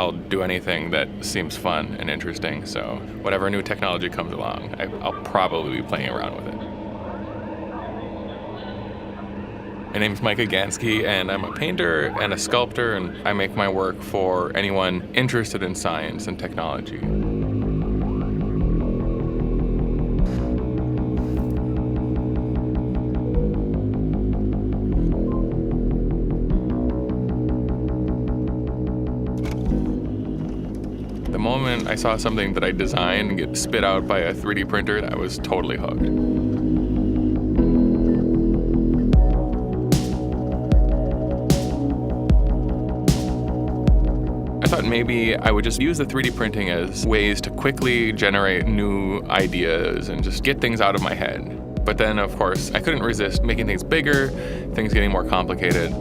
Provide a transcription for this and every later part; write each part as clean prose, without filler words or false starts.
I'll do anything that seems fun and interesting. So whatever new technology comes along, I'll probably be playing around with it. My name's Micah Gansky, and I'm a painter and a sculptor, and I make my work for anyone interested in science and technology. The moment I saw something that I designed get spit out by a 3D printer, I was totally hooked. I thought maybe I would just use the 3D printing as ways to quickly generate new ideas and just get things out of my head. But then, of course, I couldn't resist making things bigger, things getting more complicated.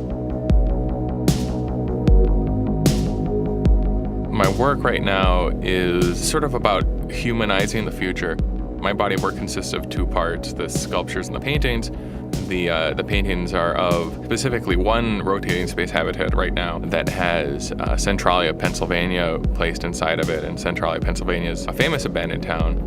My work right now is sort of about humanizing the future. My body of work consists of two parts, the sculptures and the paintings. The paintings are of specifically one rotating space habitat right now that has Centralia, Pennsylvania placed inside of it, and Centralia, Pennsylvania is a famous abandoned town.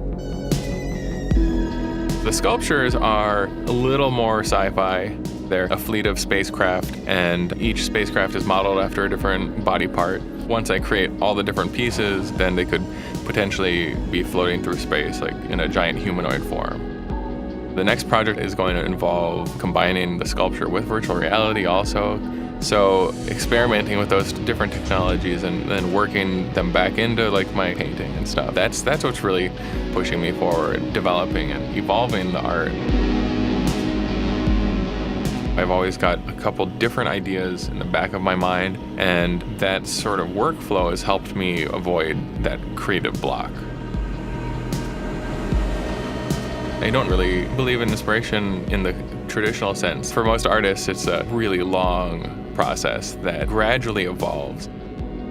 The sculptures are a little more sci-fi. They're a fleet of spacecraft, and each spacecraft is modeled after a different body part. Once I create all the different pieces, then they could potentially be floating through space, like in a giant humanoid form. The next project is going to involve combining the sculpture with virtual reality also. So experimenting with those different technologies and then working them back into like my painting and stuff. That's what's really pushing me forward, developing and evolving the art. I've always got a couple different ideas in the back of my mind, and that sort of workflow has helped me avoid that creative block. I don't really believe in inspiration in the traditional sense. For most artists, it's a really long process that gradually evolves.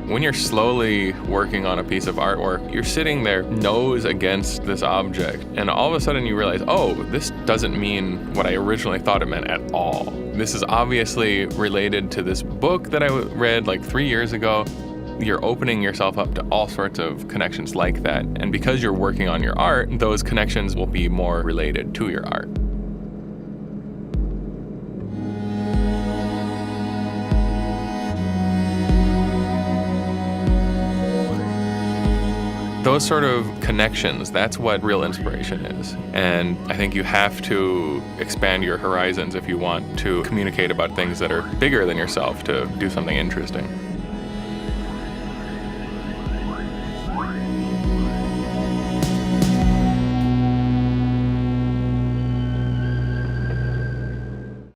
When you're slowly working on a piece of artwork, you're sitting there nose against this object, and all of a sudden you realize, oh, this doesn't mean what I originally thought it meant at all. This is obviously related to this book that I read like 3 years ago. You're opening yourself up to all sorts of connections like that, and because you're working on your art, those connections will be more related to your art. Those sort of connections, that's what real inspiration is. And I think you have to expand your horizons if you want to communicate about things that are bigger than yourself to do something interesting.